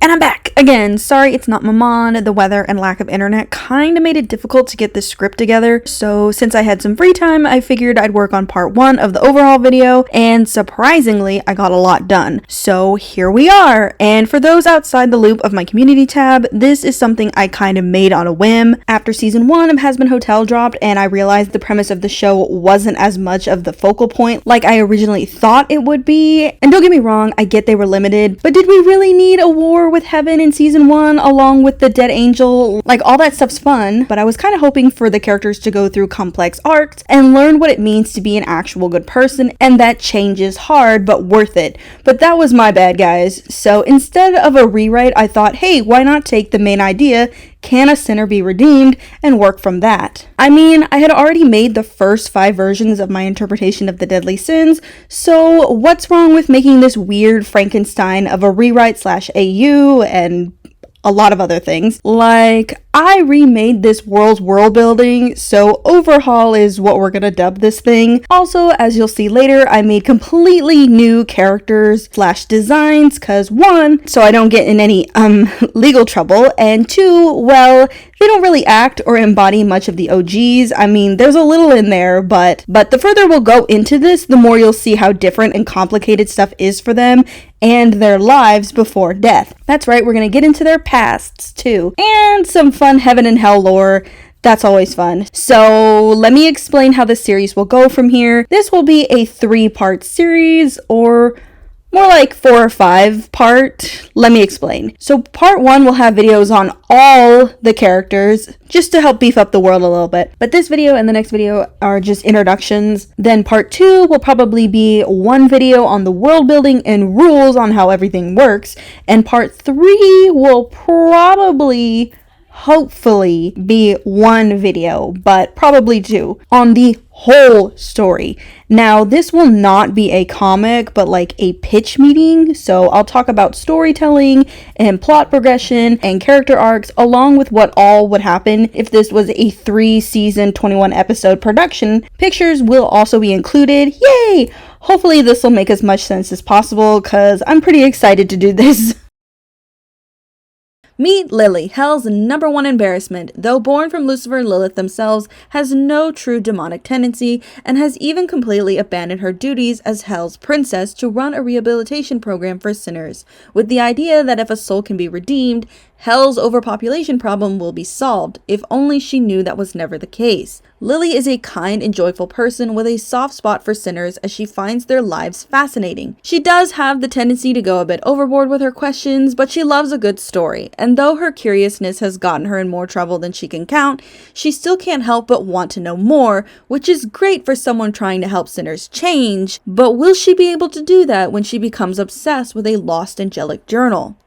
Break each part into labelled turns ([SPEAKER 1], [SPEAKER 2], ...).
[SPEAKER 1] And I'm back again. Sorry, it's not Maman. The weather and lack of internet kind of made it difficult to get this script together. So since I had some free time, I figured I'd work on part 1 of the overhaul video, and surprisingly, I got a lot done. So here we are. And for those outside the loop of my community tab, this is something I kind of made on a whim. After season 1 of Has Been Hotel dropped, and I realized the premise of the show wasn't as much of the focal point like I originally thought it would be. And don't get me wrong, I get they were limited, but did we really need a war with heaven in season 1 along with the dead angel? Like, all that stuff's fun, but I was kind of hoping for the characters to go through complex arcs and learn what it means to be an actual good person, and that change is hard but worth it. But that was my bad, guys. So instead of a rewrite, I thought, hey, why not take the main idea, can a sinner be redeemed, and work from that? I mean, I had already made the first 5 versions of my interpretation of the deadly sins, so what's wrong with making this weird Frankenstein of a rewrite / AU and a lot of other things? Like, I remade this world's world building, so overhaul is what we're gonna dub this thing. Also, as you'll see later, I made completely new characters / designs, cause 1, so I don't get in any legal trouble, and 2, well, they don't really act or embody much of the OGs. I mean, there's a little in there, but the further we'll go into this, the more you'll see how different and complicated stuff is for them and their lives before death. That's right, we're gonna get into their pasts too, and some fun heaven and hell lore. That's always fun. So let me explain how this series will go from here. This will be a 3-part series, or more like 4 or 5 part. Let me explain. So part 1 will have videos on all the characters, just to help beef up the world a little bit. But this video and the next video are just introductions. Then part 2 will probably be 1 video on the world building and rules on how everything works. And part 3 will probably, hopefully, be 1 video, but probably 2, on the whole story. Now, this will not be a comic, but like a pitch meeting, so I'll talk about storytelling and plot progression and character arcs, along with what all would happen if this was a 3-season, 21-episode production. Pictures will also be included. Yay! Hopefully this will make as much sense as possible, because I'm pretty excited to do this. Meet Lily, Hell's #1 embarrassment. Though born from Lucifer and Lilith themselves, has no true demonic tendency, and has even completely abandoned her duties as Hell's princess to run a rehabilitation program for sinners, with the idea that if a soul can be redeemed, Hell's overpopulation problem will be solved. If only she knew that was never the case. Lily is a kind and joyful person with a soft spot for sinners, as she finds their lives fascinating. She does have the tendency to go a bit overboard with her questions, but she loves a good story. And though her curiousness has gotten her in more trouble than she can count, she still can't help but want to know more, which is great for someone trying to help sinners change. But will she be able to do that when she becomes obsessed with a lost angelic journal?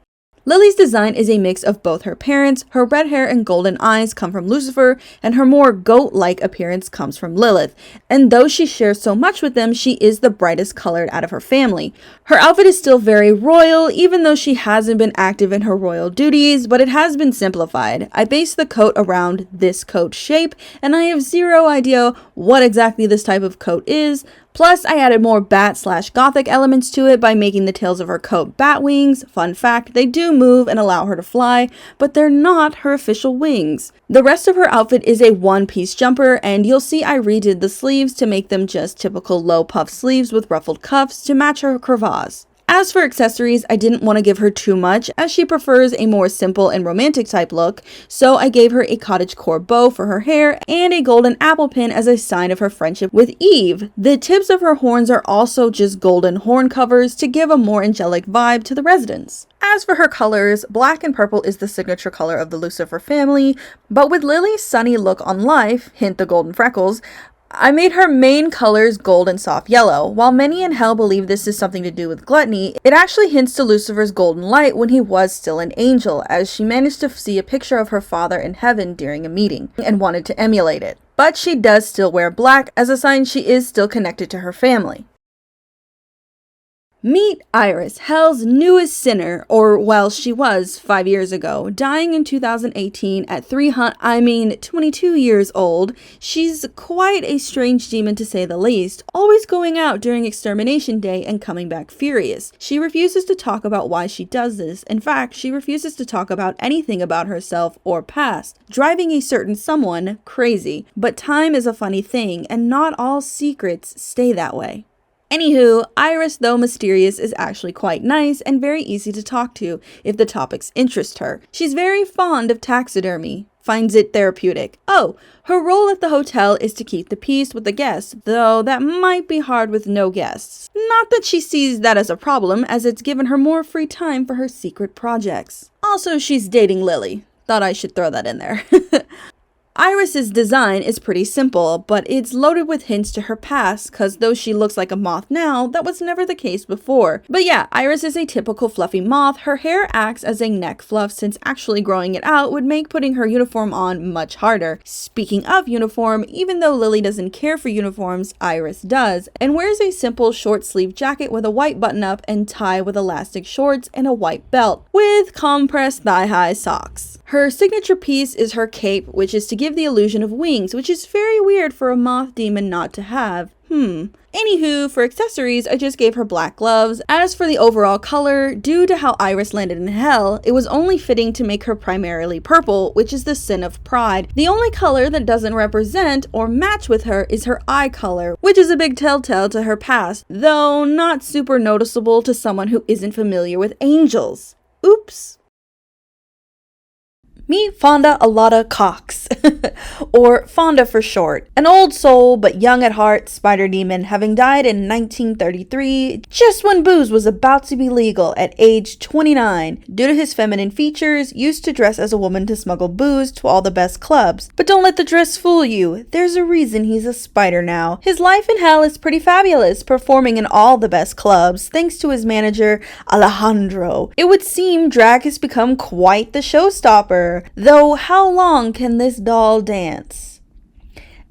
[SPEAKER 1] Lily's design is a mix of both her parents. Her red hair and golden eyes come from Lucifer, and her more goat-like appearance comes from Lilith. And though she shares so much with them, she is the brightest colored out of her family. Her outfit is still very royal, even though she hasn't been active in her royal duties, but it has been simplified. I based the coat around this coat shape, and I have zero idea what exactly this type of coat is. Plus, I added more bat/gothic elements to it by making the tails of her coat bat wings. Fun fact, they do move and allow her to fly, but they're not her official wings. The rest of her outfit is a 1-piece jumper, and you'll see I redid the sleeves to make them just typical low puff sleeves with ruffled cuffs to match her crevasse. As for accessories, I didn't want to give her too much, as she prefers a more simple and romantic type look, so I gave her a cottagecore bow for her hair and a golden apple pin as a sign of her friendship with Eve. The tips of her horns are also just golden horn covers to give a more angelic vibe to the residents. As for her colors, black and purple is the signature color of the Lucifer family, but with Lily's sunny look on life, hint the golden freckles, I made her main colors gold and soft yellow. While many in Hell believe this is something to do with gluttony, it actually hints to Lucifer's golden light when he was still an angel, as she managed to see a picture of her father in heaven during a meeting and wanted to emulate it. But she does still wear black as a sign she is still connected to her family. Meet Iris, Hell's newest sinner, or well, she was 5 years ago, dying in 2018 at 22 years old. She's quite a strange demon to say the least, always going out during extermination day and coming back furious. She refuses to talk about why she does this. In fact, she refuses to talk about anything about herself or past, driving a certain someone crazy. But time is a funny thing, and not all secrets stay that way. Anywho, Iris, though mysterious, is actually quite nice and very easy to talk to if the topics interest her. She's very fond of taxidermy, finds it therapeutic. Oh, her role at the hotel is to keep the peace with the guests, though that might be hard with no guests. Not that she sees that as a problem, as it's given her more free time for her secret projects. Also, she's dating Lily. Thought I should throw that in there. Iris's design is pretty simple, but it's loaded with hints to her past, cause though she looks like a moth now, that was never the case before. But yeah, Iris is a typical fluffy moth. Her hair acts as a neck fluff, since actually growing it out would make putting her uniform on much harder. Speaking of uniform, even though Lily doesn't care for uniforms, Iris does, and wears a simple short sleeve jacket with a white button up and tie with elastic shorts and a white belt, with compressed thigh-high socks. Her signature piece is her cape, which is to give the illusion of wings, which is very weird for a moth demon not to have. Anywho, for accessories, I just gave her black gloves. As for the overall color, due to how Iris landed in hell, it was only fitting to make her primarily purple, which is the sin of pride. The only color that doesn't represent or match with her is her eye color, which is a big telltale to her past, though not super noticeable to someone who isn't familiar with angels. Oops. Meet Fonda Alada Cox, or Fonda for short. An old soul, but young at heart, spider demon, having died in 1933, just when booze was about to be legal at age 29. Due to his feminine features, used to dress as a woman to smuggle booze to all the best clubs. But don't let the dress fool you, there's a reason he's a spider now. His life in hell is pretty fabulous, performing in all the best clubs, thanks to his manager, Alejandro. It would seem drag has become quite the showstopper. Though how long can this doll dance?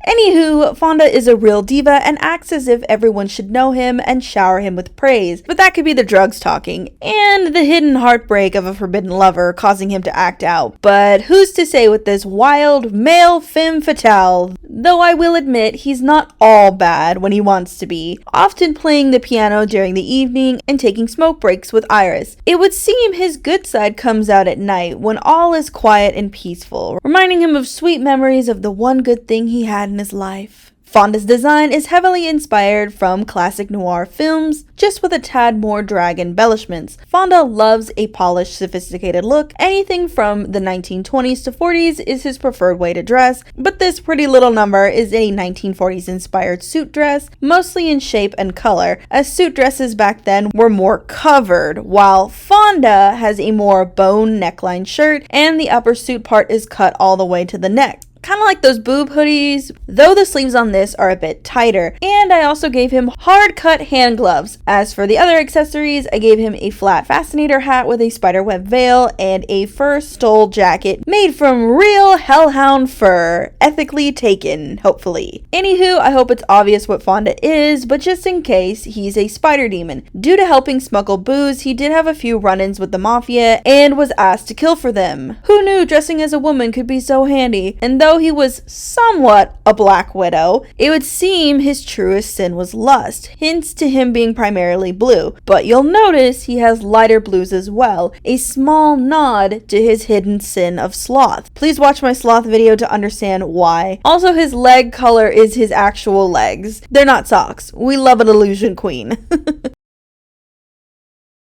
[SPEAKER 1] Anywho, Fonda is a real diva and acts as if everyone should know him and shower him with praise, but that could be the drugs talking, and the hidden heartbreak of a forbidden lover causing him to act out. But who's to say with this wild male femme fatale? Though I will admit he's not all bad when he wants to be, often playing the piano during the evening and taking smoke breaks with Iris. It would seem his good side comes out at night when all is quiet and peaceful, reminding him of sweet memories of the one good thing he had in his life. Fonda's design is heavily inspired from classic noir films, just with a tad more drag embellishments. Fonda loves a polished, sophisticated look. Anything from the 1920s to 40s is his preferred way to dress, but this pretty little number is a 1940s inspired suit dress, mostly in shape and color, as suit dresses back then were more covered, while Fonda has a more bone neckline shirt and the upper suit part is cut all the way to the neck. Kind of like those boob hoodies, though the sleeves on this are a bit tighter. And I also gave him hard cut hand gloves. As for the other accessories, I gave him a flat fascinator hat with a spiderweb veil and a fur stole jacket made from real hellhound fur, ethically taken, hopefully. Anywho, I hope it's obvious what Fonda is, but just in case, he's a spider demon. Due to helping smuggle booze, he did have a few run-ins with the mafia and was asked to kill for them. Who knew dressing as a woman could be so handy? And though he was somewhat a black widow, it would seem his truest sin was lust, hints to him being primarily blue. But you'll notice he has lighter blues as well, a small nod to his hidden sin of sloth. Please watch my sloth video to understand why. Also, his leg color is his actual legs. They're not socks. We love an illusion queen.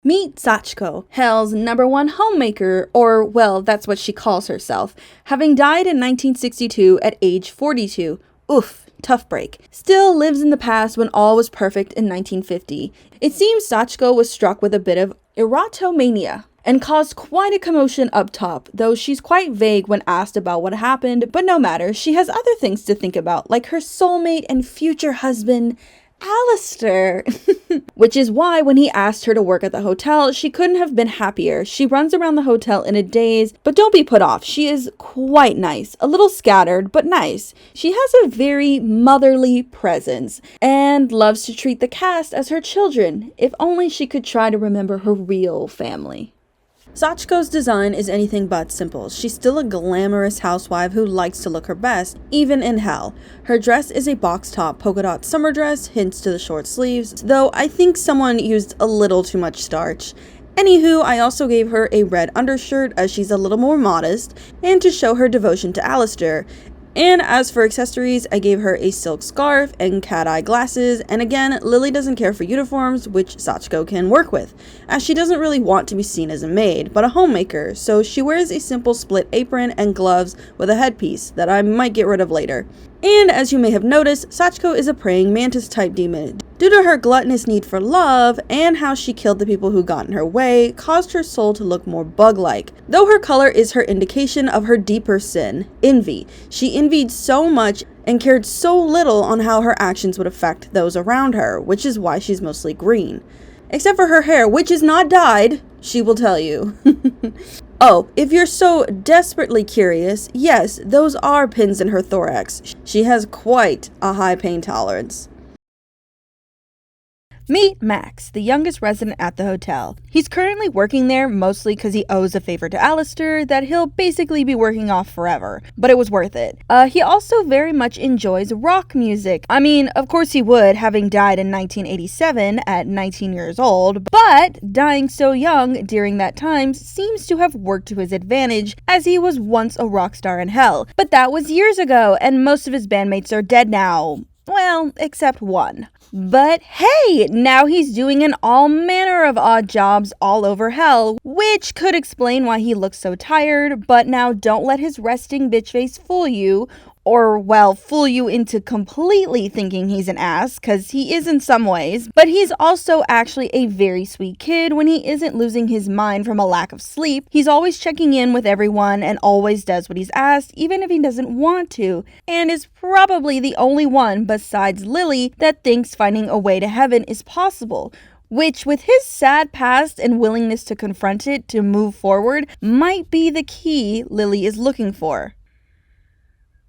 [SPEAKER 1] Meet Sachiko, Hell's #1 homemaker, or well, that's what she calls herself, having died in 1962 at age 42. Oof, tough break. Still lives in the past when all was perfect in 1950. It seems Sachiko was struck with a bit of erotomania and caused quite a commotion up top, though she's quite vague when asked about what happened, but no matter, she has other things to think about, like her soulmate and future husband, Alistair. Which is why when he asked her to work at the hotel, she couldn't have been happier. She runs around the hotel in a daze, but don't be put off. She is quite nice. A little scattered, but nice. She has a very motherly presence and loves to treat the cast as her children. If only she could try to remember her real family. Sachko's design is anything but simple. She's still a glamorous housewife who likes to look her best, even in hell. Her dress is a box top polka dot summer dress, hints to the short sleeves, though I think someone used a little too much starch. Anywho, I also gave her a red undershirt as she's a little more modest, and to show her devotion to Alistair. And as for accessories, I gave her a silk scarf and cat-eye glasses, and again, Lily doesn't care for uniforms, which Sachko can work with, as she doesn't really want to be seen as a maid, but a homemaker, so she wears a simple split apron and gloves with a headpiece that I might get rid of later. And as you may have noticed, Sachko is a praying mantis type demon. Due to her gluttonous need for love, and how she killed the people who got in her way, caused her soul to look more bug-like. Though her color is her indication of her deeper sin, envy. She envied so much and cared so little on how her actions would affect those around her, which is why she's mostly green. Except for her hair, which is not dyed, she will tell you. Oh, if you're so desperately curious, yes, those are pins in her thorax. She has quite a high pain tolerance. Meet Max, the youngest resident at the hotel. He's currently working there mostly because he owes a favor to Alistair that he'll basically be working off forever, but it was worth it. He also very much enjoys rock music. I mean, of course he would, having died in 1987 at 19 years old, but dying so young during that time seems to have worked to his advantage, as he was once a rock star in hell. But that was years ago, and most of his bandmates are dead now. Well, except one. But hey, now he's doing an all manner of odd jobs all over hell, which could explain why he looks so tired, but now don't let his resting bitch face fool you, or, well, fool you into completely thinking he's an ass, because he is in some ways, but he's also actually a very sweet kid when he isn't losing his mind from a lack of sleep. He's always checking in with everyone and always does what he's asked, even if he doesn't want to, and is probably the only one besides Lily that thinks finding a way to heaven is possible. Which, with his sad past and willingness to confront it to move forward, might be the key Lily is looking for.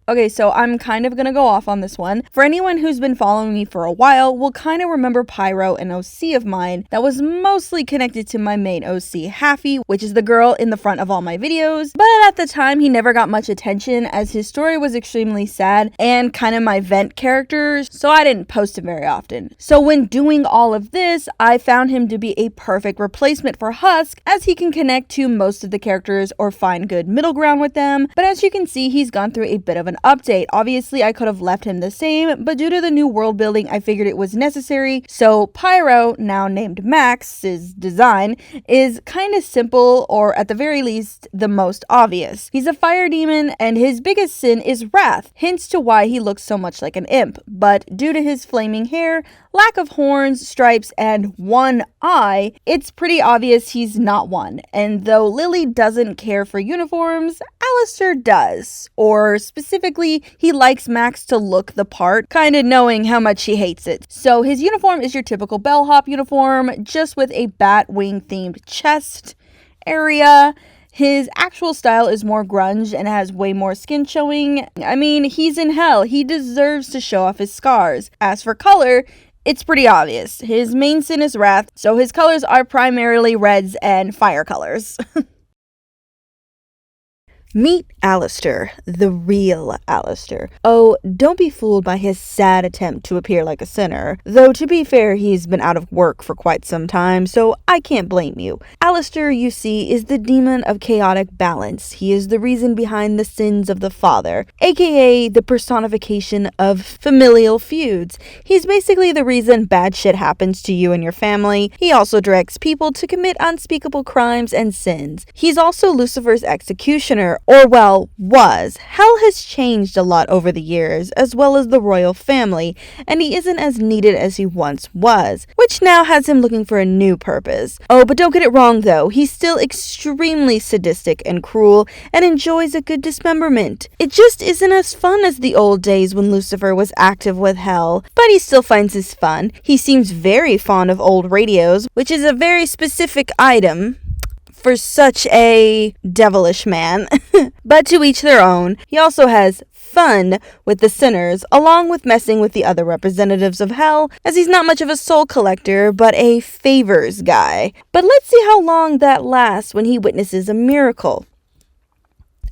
[SPEAKER 1] Okay, so I'm kind of gonna go off on this one. For anyone who's been following me for a while will kind of remember Pyro, an OC of mine that was mostly connected to my main OC, Haffy, which is the girl in the front of all my videos. But at the time, he never got much attention as his story was extremely sad and kind of my vent character, so I didn't post him very often. So when doing all of this, I found him to be a perfect replacement for Husk, as he can connect to most of the characters or find good middle ground with them. But as you can see, he's gone through a bit of an update. Obviously, I could have left him the same, but due to the new world building, I figured it was necessary. So Pyro, now named Max's design, is kind of simple, or at the very least, the most obvious. He's a fire demon, and his biggest sin is wrath, hence to why he looks so much like an imp. But due to his flaming hair, lack of horns, stripes, and one eye, it's pretty obvious he's not one. And though Lily doesn't care for uniforms, Alistair does. Or specifically, he likes Max to look the part, kind of knowing how much he hates it. So his uniform is your typical bellhop uniform, just with a bat wing themed chest area. His actual style is more grunge and has way more skin showing. I mean, he's in hell. He deserves to show off his scars. As for color, it's pretty obvious. His main sin is wrath, so his colors are primarily reds and fire colors. Meet Alistair, the real Alistair. Oh, don't be fooled by his sad attempt to appear like a sinner. Though, to be fair, he's been out of work for quite some time, so I can't blame you. Alistair, you see, is the demon of chaotic balance. He is the reason behind the sins of the father, aka the personification of familial feuds. He's basically the reason bad shit happens to you and your family. He also directs people to commit unspeakable crimes and sins. He's also Lucifer's executioner, or well, was. Hell has changed a lot over the years, as well as the royal family, and he isn't as needed as he once was, which now has him looking for a new purpose. Oh, but don't get it wrong though, he's still extremely sadistic and cruel, and enjoys a good dismemberment. It just isn't as fun as the old days when Lucifer was active with Hell, but he still finds his fun. He seems very fond of old radios, which is a very specific item for such a devilish man. But to each their own. He also has fun with the sinners, along with messing with the other representatives of Hell, as he's not much of a soul collector, but a favors guy. But let's see how long that lasts when he witnesses a miracle.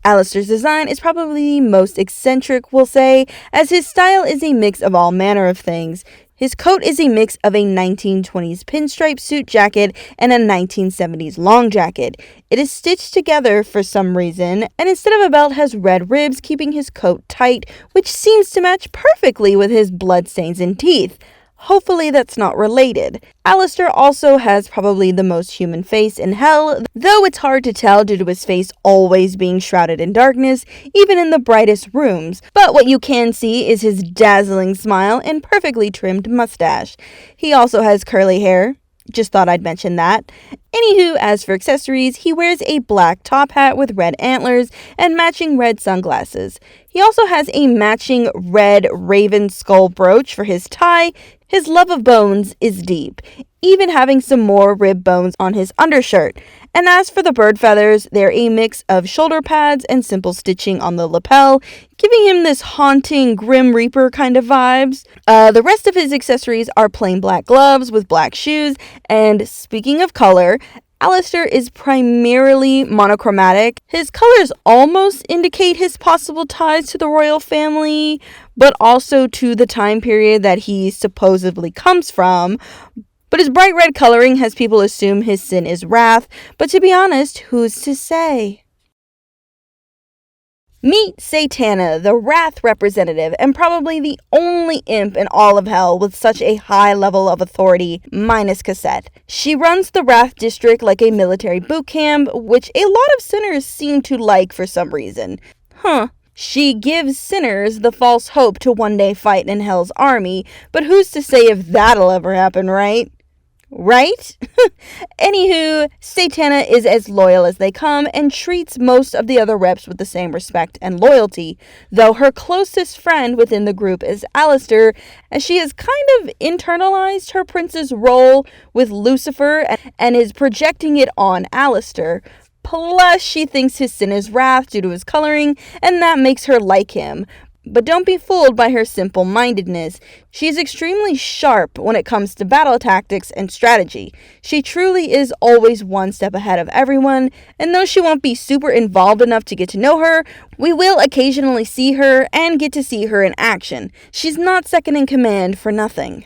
[SPEAKER 1] Alistair's design is probably the most eccentric, we'll say, as his style is a mix of all manner of things. His coat is a mix of a 1920s pinstripe suit jacket and a 1970s long jacket. It is stitched together for some reason, and instead of a belt has red ribs keeping his coat tight, which seems to match perfectly with his bloodstains and teeth. Hopefully that's not related. Alistair also has probably the most human face in Hell, though it's hard to tell due to his face always being shrouded in darkness, even in the brightest rooms. But what you can see is his dazzling smile and perfectly trimmed mustache. He also has curly hair. Just thought I'd mention that. Anywho, as for accessories, he wears a black top hat with red antlers and matching red sunglasses. He also has a matching red raven skull brooch for his tie. His love of bones is deep, even having some more rib bones on his undershirt. And as for the bird feathers, they're a mix of shoulder pads and simple stitching on the lapel, giving him this haunting Grim Reaper kind of vibes. The rest of his accessories are plain black gloves with black shoes, and speaking of color, Alistair is primarily monochromatic. His colors almost indicate his possible ties to the royal family, but also to the time period that he supposedly comes from. But his bright red coloring has people assume his sin is wrath, but to be honest, who's to say? Meet Satana, the Wrath representative, and probably the only imp in all of Hell with such a high level of authority, minus Cassette. She runs the Wrath district like a military boot camp, which a lot of sinners seem to like for some reason. She gives sinners the false hope to one day fight in Hell's army, but who's to say if that'll ever happen, right? Right? Anywho, Satana is as loyal as they come and treats most of the other reps with the same respect and loyalty, though her closest friend within the group is Alistair, as she has kind of internalized her prince's role with Lucifer and is projecting it on Alistair. Plus, she thinks his sin is wrath due to his coloring, and that makes her like him. But don't be fooled by her simple-mindedness. She's extremely sharp when it comes to battle tactics and strategy. She truly is always one step ahead of everyone, and though she won't be super involved enough to get to know her, we will occasionally see her and get to see her in action. She's not second in command for nothing.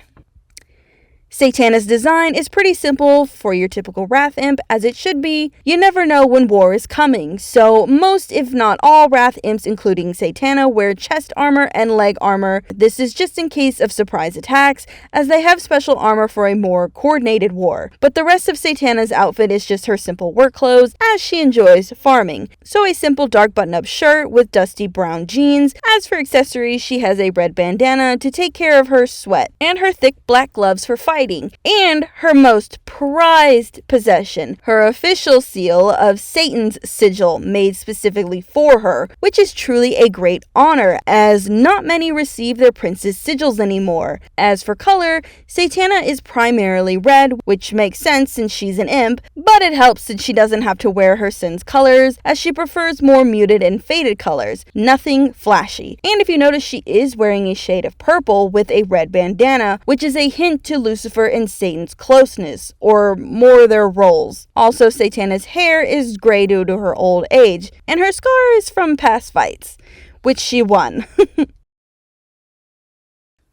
[SPEAKER 1] Satana's design is pretty simple for your typical Wrath imp, as it should be. You never know when war is coming, so most if not all Wrath imps including Satana wear chest armor and leg armor. This is just in case of surprise attacks, as they have special armor for a more coordinated war. But the rest of Satana's outfit is just her simple work clothes, as she enjoys farming. So a simple dark button-up shirt with dusty brown jeans. As for accessories, she has a red bandana to take care of her sweat, and her thick black gloves for fighting. And her most prized possession, her official seal of Satan's sigil made specifically for her, which is truly a great honor, as not many receive their prince's sigils anymore. As for color, Satana is primarily red, which makes sense since she's an imp, but it helps since she doesn't have to wear her sin's colors, as she prefers more muted and faded colors, nothing flashy. And if you notice, she is wearing a shade of purple with a red bandana, which is a hint to Lucifer and Satan's closeness, or more their roles. Also, Satana's hair is gray due to her old age, and her scar is from past fights, which she won.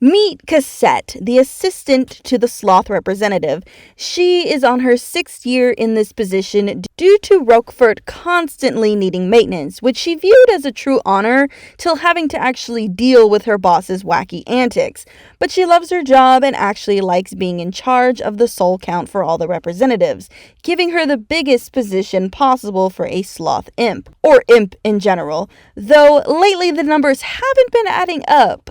[SPEAKER 1] Meet Cassette, the assistant to the sloth representative. She is on her 6th year in this position due to Rogert constantly needing maintenance, which she viewed as a true honor till having to actually deal with her boss's wacky antics. But she loves her job and actually likes being in charge of the soul count for all the representatives, giving her the biggest position possible for a sloth imp, or imp in general, though lately the numbers haven't been adding up.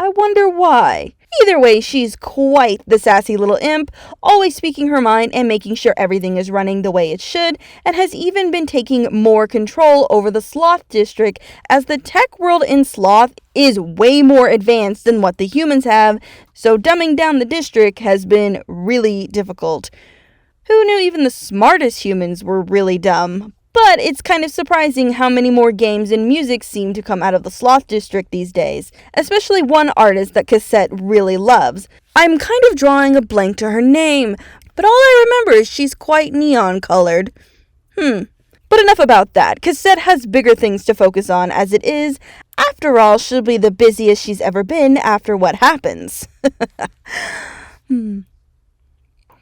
[SPEAKER 1] I wonder why. Either way, she's quite the sassy little imp, always speaking her mind and making sure everything is running the way it should, and has even been taking more control over the sloth district, as the tech world in sloth is way more advanced than what the humans have, so dumbing down the district has been really difficult. Who knew even the smartest humans were really dumb? But it's kind of surprising how many more games and music seem to come out of the Sloth District these days, especially one artist that Cassette really loves. I'm kind of drawing a blank to her name, but all I remember is she's quite neon colored. But enough about that. Cassette has bigger things to focus on as it is. After all, she'll be the busiest she's ever been after what happens.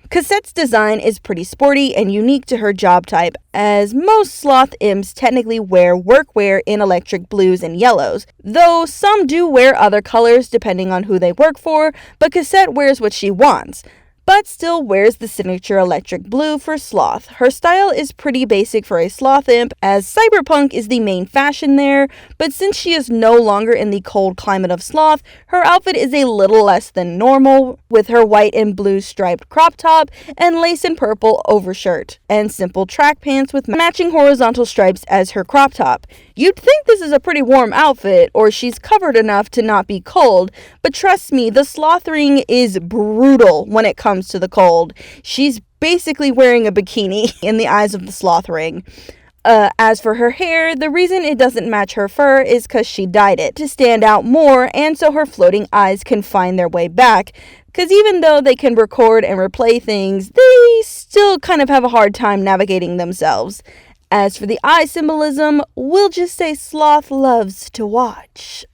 [SPEAKER 1] Cassette's design is pretty sporty and unique to her job type, as most sloth imps technically wear workwear in electric blues and yellows, though some do wear other colors depending on who they work for, but Cassette wears what she wants, but still wears the signature electric blue for sloth. Her style is pretty basic for a sloth imp, as cyberpunk is the main fashion there, but since she is no longer in the cold climate of sloth, her outfit is a little less than normal, with her white and blue striped crop top and lace and purple overshirt, and simple track pants with matching horizontal stripes as her crop top. You'd think this is a pretty warm outfit, or she's covered enough to not be cold, but trust me, the sloth ring is brutal when it comes to the cold. She's basically wearing a bikini in the eyes of the sloth ring. As for her hair, the reason it doesn't match her fur is because she dyed it to stand out more, and so her floating eyes can find their way back, because even though they can record and replay things, they still kind of have a hard time navigating themselves. As for the eye symbolism, we'll just say sloth loves to watch.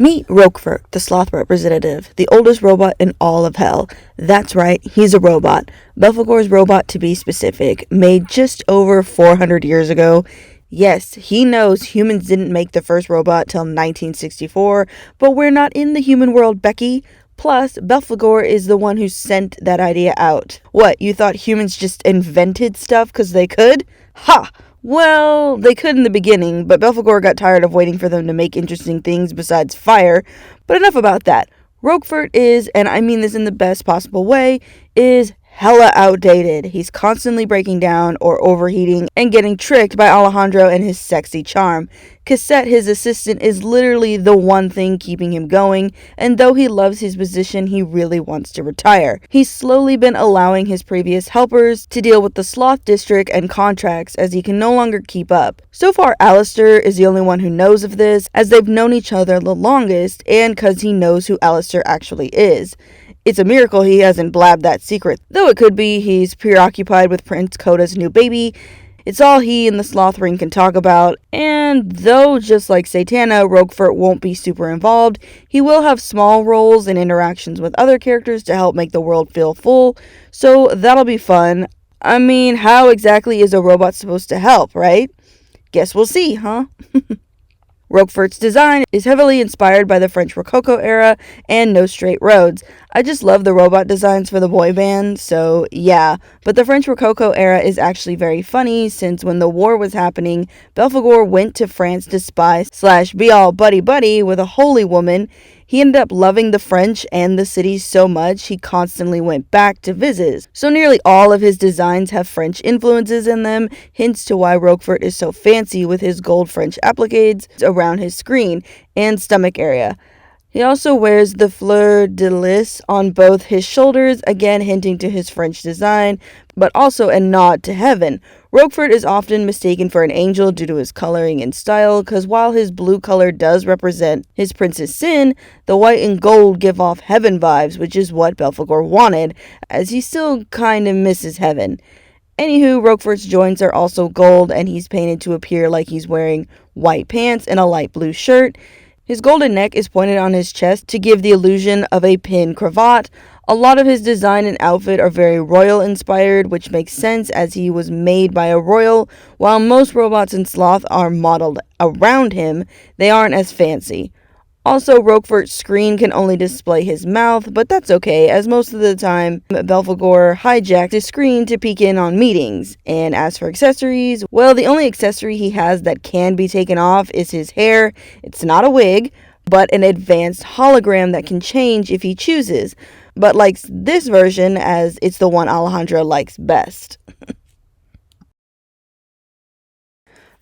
[SPEAKER 1] Meet Rogert, the sloth representative, the oldest robot in all of hell. That's right, he's a robot. Belphegor's robot, to be specific, made just over 400 years ago. Yes, he knows humans didn't make the first robot till 1964, but we're not in the human world, Becky. Plus, Belphegor is the one who sent that idea out. What, you thought humans just invented stuff because they could? Ha! Well, they could in the beginning, but Belphegor got tired of waiting for them to make interesting things besides fire. But enough about that. Rogert is, and I mean this in the best possible way, is hella outdated. He's constantly breaking down or overheating and getting tricked by Alejandro and his sexy charm. Cassette, his assistant, is literally the one thing keeping him going, and though he loves his position, he really wants to retire. He's slowly been allowing his previous helpers to deal with the sloth district and contracts as he can no longer keep up. So far, Alistair is the only one who knows of this, as they've known each other the longest, and because he knows who Alistair actually is. It's a miracle he hasn't blabbed that secret, though it could be he's preoccupied with Prince Coda's new baby. It's all he and the sloth ring can talk about, and though just like Satana, Rogert won't be super involved, he will have small roles and interactions with other characters to help make the world feel full, so that'll be fun. I mean, how exactly is a robot supposed to help, right? Guess we'll see, huh? Rogert's design is heavily inspired by the French Rococo era and No Straight Roads. I just love the robot designs for the boy band, so yeah. But the French Rococo era is actually very funny, since when the war was happening, Belphegor went to France to spy / be all buddy-buddy with a holy woman. He ended up loving the French and the city so much he constantly went back to visit. So nearly all of his designs have French influences in them, hence to why Rogert is so fancy with his gold French appliques around his screen and stomach area. He also wears the fleur de lis on both his shoulders, again hinting to his French design, but also a nod to heaven. Rogert is often mistaken for an angel due to his coloring and style, because while his blue color does represent his prince's sin, the white and gold give off heaven vibes, which is what Belphegor wanted, as he still kind of misses heaven. Anywho, Rogert's joints are also gold, and he's painted to appear like he's wearing white pants and a light blue shirt. His golden neck is pointed on his chest to give the illusion of a pin cravat. A lot of his design and outfit are very royal inspired, which makes sense as he was made by a royal. While most robots in Sloth are modeled around him, they aren't as fancy. Also, Rogert's screen can only display his mouth, but that's okay, as most of the time, Belphegor hijacked his screen to peek in on meetings. And as for accessories, well, the only accessory he has that can be taken off is his hair. It's not a wig, but an advanced hologram that can change if he chooses, but likes this version as it's the one Alejandro likes best.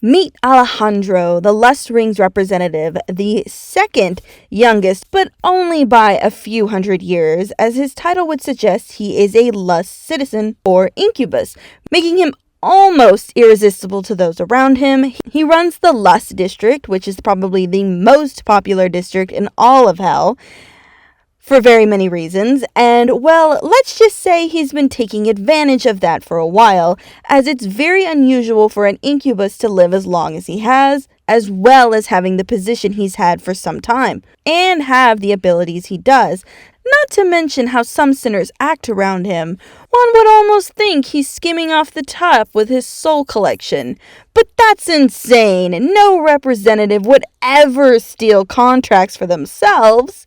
[SPEAKER 1] Meet Alejandro, the Lust Rings representative, the second youngest, but only by a few hundred years, as his title would suggest he is a Lust citizen or incubus, making him almost irresistible to those around him. He runs the Lust district, which is probably the most popular district in all of Hell, for very many reasons, and well, let's just say he's been taking advantage of that for a while, as it's very unusual for an incubus to live as long as he has, as well as having the position he's had for some time, and have the abilities he does. Not to mention how some sinners act around him. One would almost think he's skimming off the top with his soul collection. But that's insane. No representative would ever steal contracts for themselves.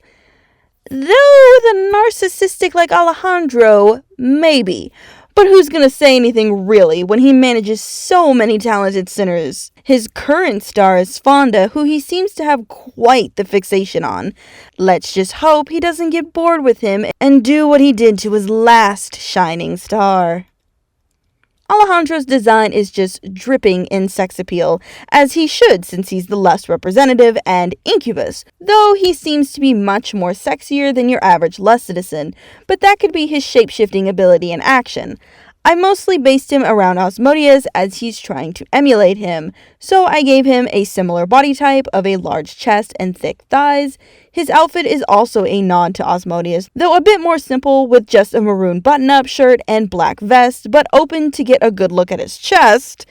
[SPEAKER 1] Though the narcissistic like Alejandro, maybe. But who's gonna say anything really when he manages so many talented sinners? His current star is Fonda, who he seems to have quite the fixation on. Let's just hope he doesn't get bored with him and do what he did to his last shining star. Alejandro's design is just dripping in sex appeal, as he should since he's the Lust representative and incubus, though he seems to be much more sexier than your average Lust citizen, but that could be his shape-shifting ability in action. I mostly based him around Asmodeus as he's trying to emulate him, so I gave him a similar body type of a large chest and thick thighs. His outfit is also a nod to Asmodeus, though a bit more simple with just a maroon button-up shirt and black vest, but open to get a good look at his chest,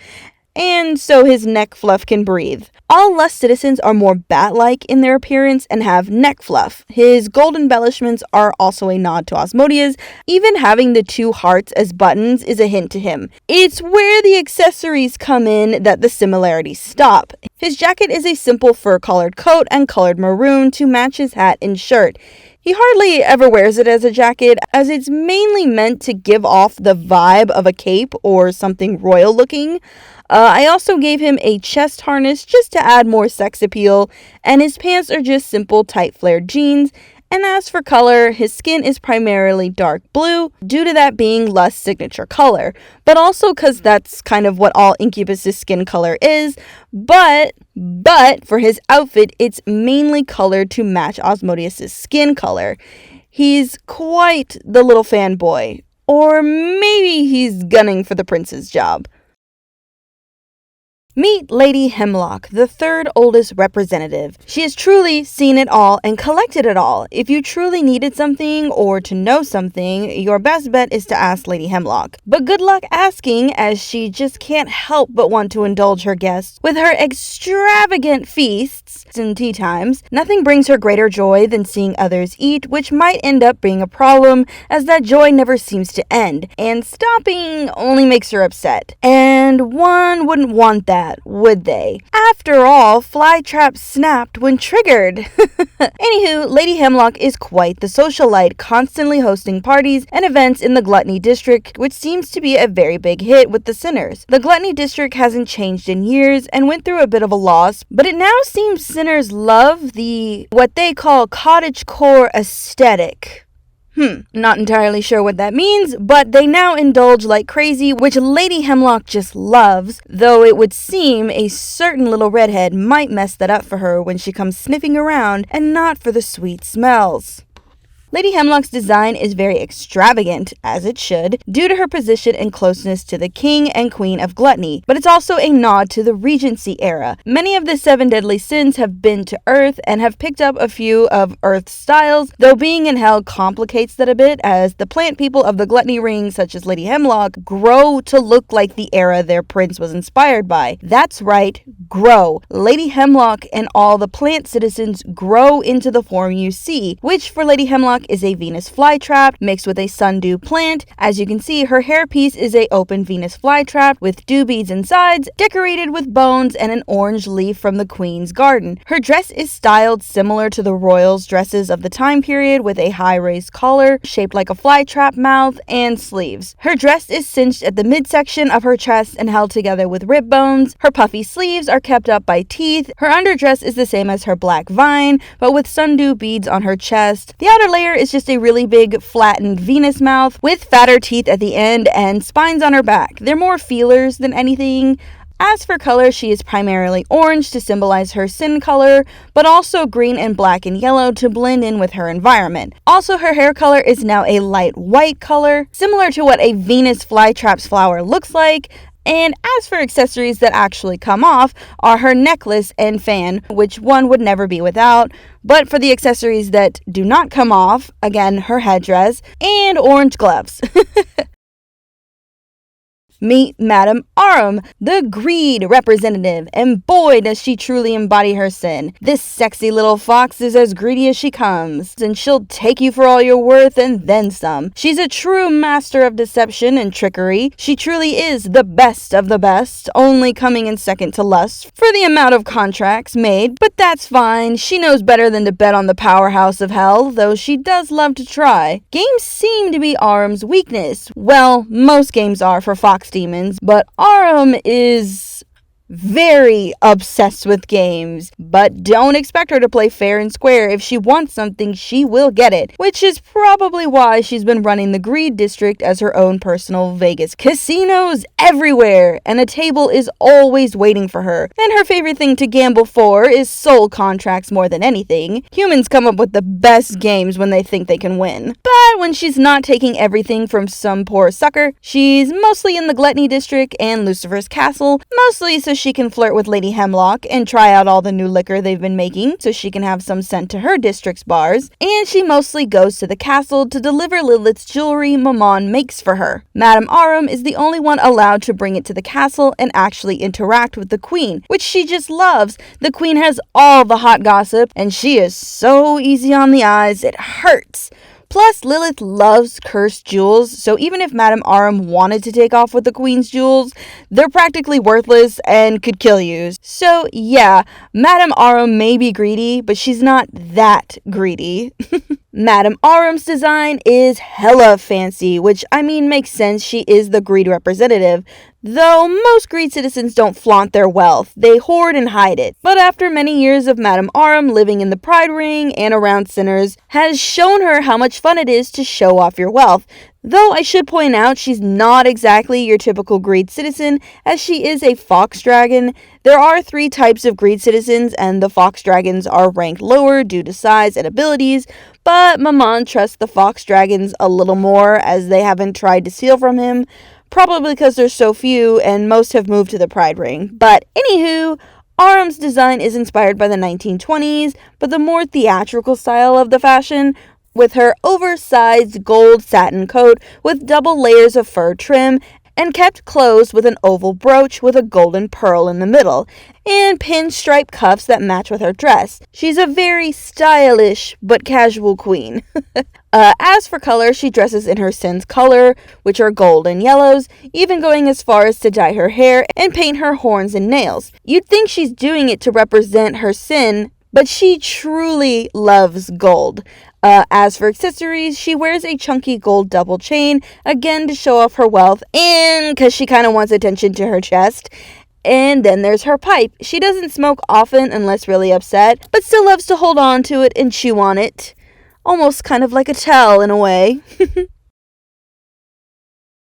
[SPEAKER 1] and so his neck fluff can breathe. All Lust citizens are more bat-like in their appearance and have neck fluff. His gold embellishments are also a nod to Asmodeus. Even having the two hearts as buttons is a hint to him. It's where the accessories come in that the similarities stop. His jacket is a simple fur-colored coat and colored maroon to match his hat and shirt. He hardly ever wears it as a jacket, as it's mainly meant to give off the vibe of a cape or something royal looking. I also gave him a chest harness just to add more sex appeal, and his pants are just simple tight flared jeans. And as for color, his skin is primarily dark blue, due to that being Lust's signature color, but also because that's kind of what all Incubus's skin color is, but for his outfit, it's mainly colored to match Asmodeus' skin color. He's quite the little fanboy, or maybe he's gunning for the prince's job. Meet Lady Hemlock, the third oldest representative. She has truly seen it all and collected it all. If you truly needed something or to know something, your best bet is to ask Lady Hemlock. But good luck asking, as she just can't help but want to indulge her guests with her extravagant feasts and tea times. Nothing brings her greater joy than seeing others eat, which might end up being a problem, as that joy never seems to end, and stopping only makes her upset. And one wouldn't want that, would they? After all, fly traps snapped when triggered. Anywho, Lady Hemlock is quite the socialite, constantly hosting parties and events in the Gluttony District, which seems to be a very big hit with the sinners. The Gluttony District hasn't changed in years and went through a bit of a loss, but it now seems sinners love the what they call cottagecore aesthetic. Not entirely sure what that means, but they now indulge like crazy, which Lady Hemlock just loves, though it would seem a certain little redhead might mess that up for her when she comes sniffing around, and not for the sweet smells. Lady Hemlock's design is very extravagant, as it should, due to her position and closeness to the king and queen of gluttony, but it's also a nod to the Regency era. Many of the 7 deadly sins have been to Earth and have picked up a few of Earth's styles, though being in hell complicates that a bit, as the plant people of the gluttony ring, such as Lady Hemlock, grow to look like the era their prince was inspired by. That's right, grow. Lady Hemlock and all the plant citizens grow into the form you see, which for Lady Hemlock is a Venus flytrap mixed with a sundew plant. As you can see, her hairpiece is a open Venus flytrap with dew beads and sides, decorated with bones and an orange leaf from the Queen's garden. Her dress is styled similar to the royals' dresses of the time period, with a high-raised collar shaped like a flytrap mouth and sleeves. Her dress is cinched at the midsection of her chest and held together with rib bones. Her puffy sleeves are kept up by teeth. Her underdress is the same as her black vine, but with sundew beads on her chest. The outer layer is just a really big flattened Venus mouth with fatter teeth at the end and spines on her back. They're more feelers than anything. As for color, she is primarily orange to symbolize her sin color, but also green and black and yellow to blend in with her environment. Also, her hair color is now a light white color, similar to what a Venus flytrap's flower looks like. And as for accessories that actually come off, are her necklace and fan, which one would never be without. But for the accessories that do not come off, again, her headdress and orange gloves. Meet Madame Arum, the greed representative, and boy does she truly embody her sin. This sexy little fox is as greedy as she comes, and she'll take you for all you're worth and then some. She's a true master of deception and trickery. She truly is the best of the best, only coming in second to lust for the amount of contracts made, but that's fine. She knows better than to bet on the powerhouse of hell, though she does love to try. Games seem to be Arum's weakness. Well, most games are for fox demons, but Arum is very obsessed with games, but don't expect her to play fair and square. If she wants something, she will get it, which is probably why she's been running the Greed District as her own personal Vegas. Casinos everywhere, and a table is always waiting for her. And her favorite thing to gamble for is soul contracts more than anything. Humans come up with the best games when they think they can win. But when she's not taking everything from some poor sucker, she's mostly in the Gluttony District and Lucifer's Castle, mostly so she can flirt with Lady Hemlock and try out all the new liquor they've been making so she can have some sent to her district's bars, and she mostly goes to the castle to deliver Lilith's jewelry Mammon makes for her. Madame Arum is the only one allowed to bring it to the castle and actually interact with the queen, which she just loves. The queen has all the hot gossip, and she is so easy on the eyes, it hurts. Plus, Lilith loves cursed jewels, so even if Madame Arum wanted to take off with the Queen's jewels, they're practically worthless and could kill you. So yeah, Madame Arum may be greedy, but she's not that greedy. Madame Arum's design is hella fancy, which I mean makes sense, she is the greed representative. Though most greed citizens don't flaunt their wealth, they hoard and hide it. But after many years of Madame Arum living in the Pride Ring and around sinners, has shown her how much fun it is to show off your wealth. Though I should point out she's not exactly your typical greed citizen, as she is a fox dragon. There are 3 types of greed citizens, and the fox dragons are ranked lower due to size and abilities, but Mammon trusts the fox dragons a little more as they haven't tried to steal from him. Probably because there's so few and most have moved to the Pride Ring. But anywho, Arum's design is inspired by the 1920s, but the more theatrical style of the fashion, with her oversized gold satin coat with double layers of fur trim and kept closed with an oval brooch with a golden pearl in the middle, and pinstripe cuffs that match with her dress. She's a very stylish but casual queen. As for color, she dresses in her sin's color, which are gold and yellows, even going as far as to dye her hair and paint her horns and nails. You'd think she's doing it to represent her sin, but she truly loves gold. As for accessories, she wears a chunky gold double chain, again to show off her wealth, and because she kind of wants attention to her chest. And then there's her pipe. She doesn't smoke often unless really upset, but still loves to hold on to it and chew on it. Almost kind of like a towel in a way.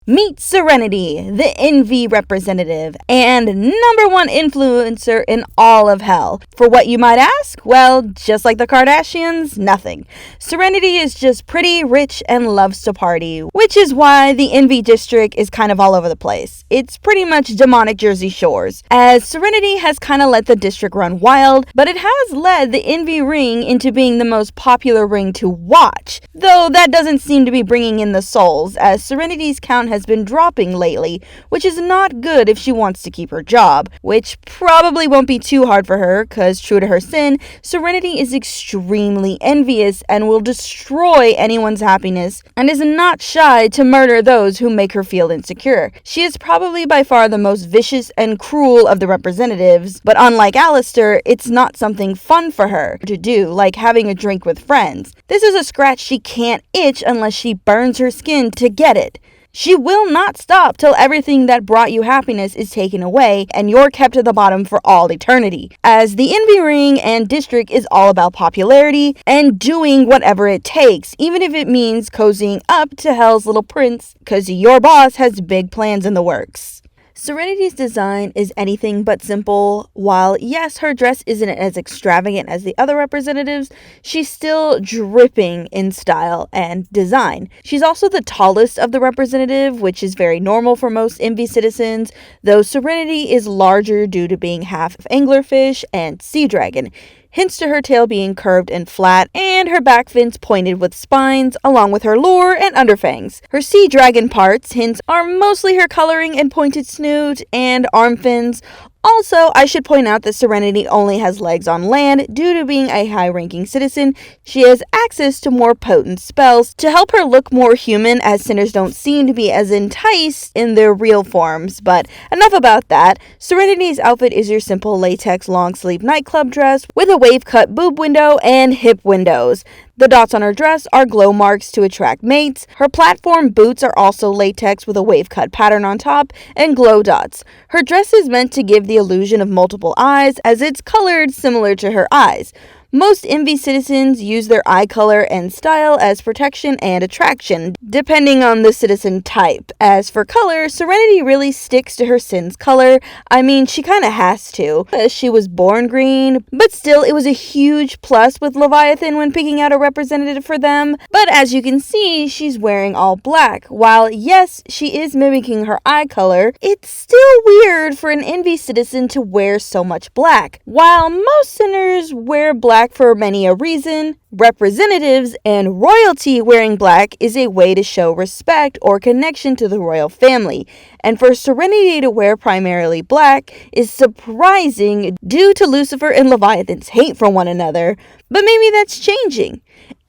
[SPEAKER 1] Meet Serenity, the envy representative, and number one influencer in all of hell. For what you might ask? Well, just like the Kardashians, nothing. Serenity is just pretty, rich, and loves to party, which is why the envy district is kind of all over the place. It's pretty much demonic Jersey Shores, as Serenity has kind of let the district run wild, but it has led the envy ring into being the most popular ring to watch, though that doesn't seem to be bringing in the souls, as Serenity's count has been dropping lately, which is not good if she wants to keep her job, which probably won't be too hard for her, cause true to her sin, Serenity is extremely envious and will destroy anyone's happiness, and is not shy to murder those who make her feel insecure. She is probably by far the most vicious and cruel of the representatives, but unlike Alistair, it's not something fun for her to do, like having a drink with friends. This is a scratch she can't itch unless she burns her skin to get it. She will not stop till everything that brought you happiness is taken away and you're kept at the bottom for all eternity, as the envy ring and district is all about popularity and doing whatever it takes, even if it means cozying up to Hell's little prince, cause your boss has big plans in the works. Serenity's design is anything but simple. While yes, her dress isn't as extravagant as the other representatives, she's still dripping in style and design. She's also the tallest of the representative, which is very normal for most envy citizens, though Serenity is larger due to being half anglerfish and sea dragon. Hints to her tail being curved and flat, and her back fins pointed with spines, along with her lower and underfangs. Her sea dragon parts hints are mostly her coloring and pointed snoot and arm fins. Also, I should point out that Serenity only has legs on land due to being a high-ranking citizen. She has access to more potent spells to help her look more human, as sinners don't seem to be as enticed in their real forms. But enough about that. Serenity's outfit is your simple latex long-sleeve nightclub dress with a wave-cut boob window and hip windows. The dots on her dress are glow marks to attract mates. Her platform boots are also latex with a wave-cut pattern on top and glow dots. Her dress is meant to give the illusion of multiple eyes, as it's colored similar to her eyes. Most envy citizens use their eye color and style as protection and attraction, depending on the citizen type. As for color, Serenity really sticks to her sin's color. I mean, she kinda has to. She was born green, but still it was a huge plus with Leviathan when picking out a representative for them. But as you can see, she's wearing all black. While yes, she is mimicking her eye color, it's still weird for an envy citizen to wear so much black. While most sinners wear black for many a reason, representatives and royalty wearing black is a way to show respect or connection to the royal family. And for Serenity to wear primarily black is surprising due to Lucifer and Leviathan's hate for one another, but maybe that's changing.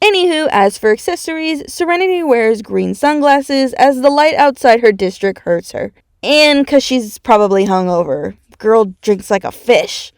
[SPEAKER 1] Anywho, as for accessories, Serenity wears green sunglasses as the light outside her district hurts her. And 'cause she's probably hungover. Girl drinks like a fish.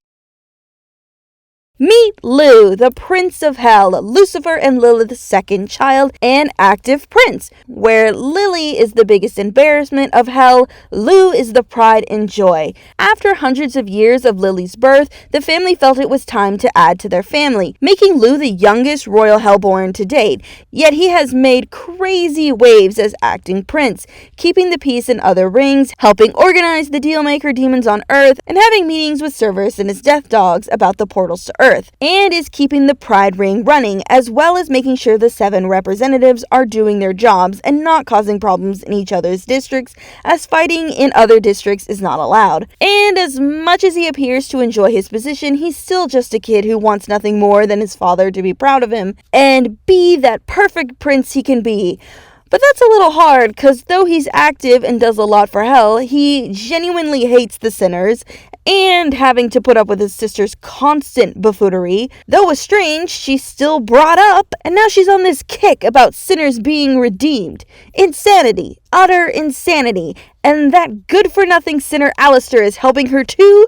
[SPEAKER 1] Meet Lu, the Prince of Hell, Lucifer and Lilith's second child and active prince. Where Lily is the biggest embarrassment of Hell, Lu is the pride and joy. After hundreds of years of Lily's birth, the family felt it was time to add to their family, making Lu the youngest royal Hellborn to date. Yet he has made crazy waves as acting prince, keeping the peace in other rings, helping organize the Dealmaker demons on Earth, and having meetings with Cerberus and his death dogs about the portals to Earth. And is keeping the Pride Ring running, as well as making sure the 7 representatives are doing their jobs and not causing problems in each other's districts, as fighting in other districts is not allowed. And as much as he appears to enjoy his position, he's still just a kid who wants nothing more than his father to be proud of him and be that perfect prince he can be. But that's a little hard, because though he's active and does a lot for Hell, he genuinely hates the sinners, and having to put up with his sister's constant buffoonery. Though estranged, she's still brought up, and now she's on this kick about sinners being redeemed. Insanity. Utter insanity. And that good-for-nothing sinner Alistair is helping her too?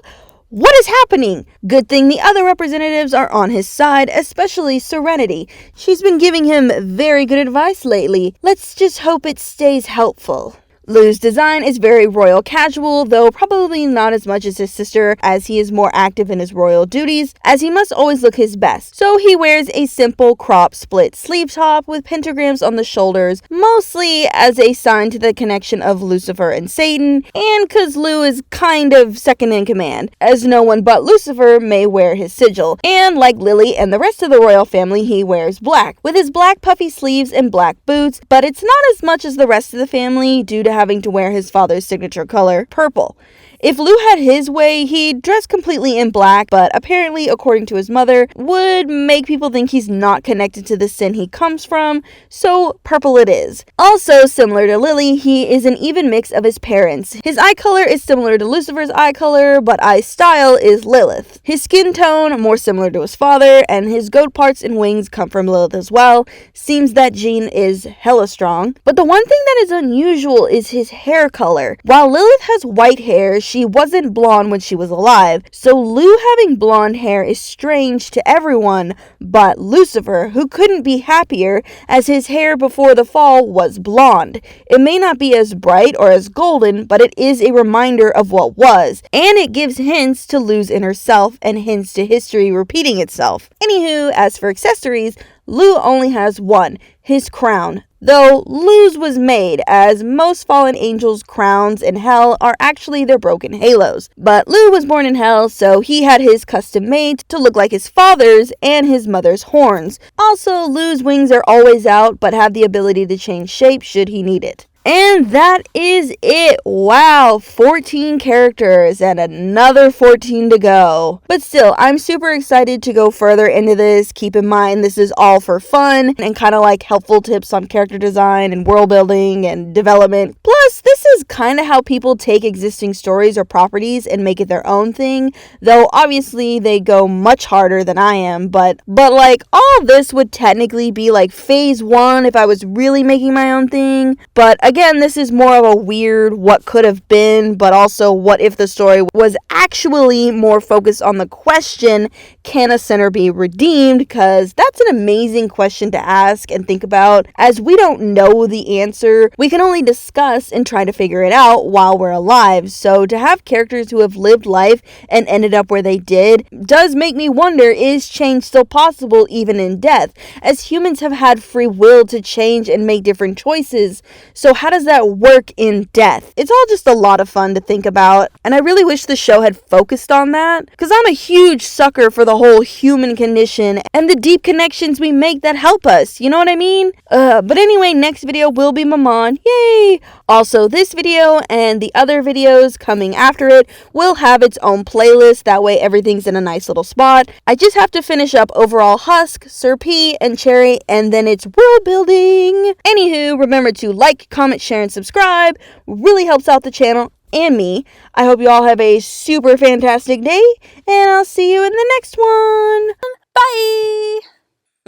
[SPEAKER 1] What is happening? Good thing the other representatives are on his side, especially Serenity. She's been giving him very good advice lately. Let's just hope it stays helpful. Lu's design is very royal casual, though probably not as much as his sister, as he is more active in his royal duties, as he must always look his best. So he wears a simple crop split sleeve top with pentagrams on the shoulders, mostly as a sign to the connection of Lucifer and Satan, and cause Lu is kind of second in command, as no one but Lucifer may wear his sigil. And like Lily and the rest of the royal family, he wears black, with his black puffy sleeves and black boots, but it's not as much as the rest of the family due to having to wear his father's signature color, purple. If Lu had his way, he'd dress completely in black, but apparently, according to his mother, would make people think he's not connected to the sin he comes from, so purple it is. Also, similar to Lily, he is an even mix of his parents. His eye color is similar to Lucifer's eye color, but eye style is Lilith. His skin tone, more similar to his father, and his goat parts and wings come from Lilith as well. Seems that gene is hella strong. But the one thing that is unusual is his hair color. While Lilith has white hair, she wasn't blonde when she was alive, so Lu having blonde hair is strange to everyone but Lucifer, who couldn't be happier as his hair before the fall was blonde. It may not be as bright or as golden, but it is a reminder of what was, and it gives hints to Lu's inner self and hints to history repeating itself. Anywho, as for accessories, Lu only has one, his crown. Though Lu's was made, as most fallen angels' crowns in hell are actually their broken halos. But Lu was born in hell, so he had his custom made to look like his father's and his mother's horns. Also, Lu's wings are always out, but have the ability to change shape should he need it. And that is it. Wow, 14 characters and another 14 to go. But still, I'm super excited to go further into this. Keep in mind, this is all for fun and kind of like helpful tips on character design and world building and development. Plus, this is kind of how people take existing stories or properties and make it their own thing. Though obviously they go much harder than I am, but like all this would technically be like phase 1 if I was really making my own thing. But again, this is more of a weird what could have been, but also what if the story was actually more focused on the question, can a sinner be redeemed? Because that's an amazing question to ask and think about, as we don't know the answer. We can only discuss and try to figure it out while we're alive. So to have characters who have lived life and ended up where they did does make me wonder, is change still possible even in death? As humans have had free will to change and make different choices. So how does that work in death? It's all just a lot of fun to think about, and I really wish the show had focused on that, because I'm a huge sucker for the whole human condition and the deep connections we make that help us, you know what I mean? But anyway, next video will be Maman, yay! Also, this video and the other videos coming after it will have its own playlist, that way everything's in a nice little spot. I just have to finish up Overall Husk, Sir P, and Cherry, and then it's world building. Anywho, remember to like, comment, share, and subscribe. Really helps out the channel and me. I hope you all have a super fantastic day, and I'll see you in the next one.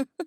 [SPEAKER 1] Bye!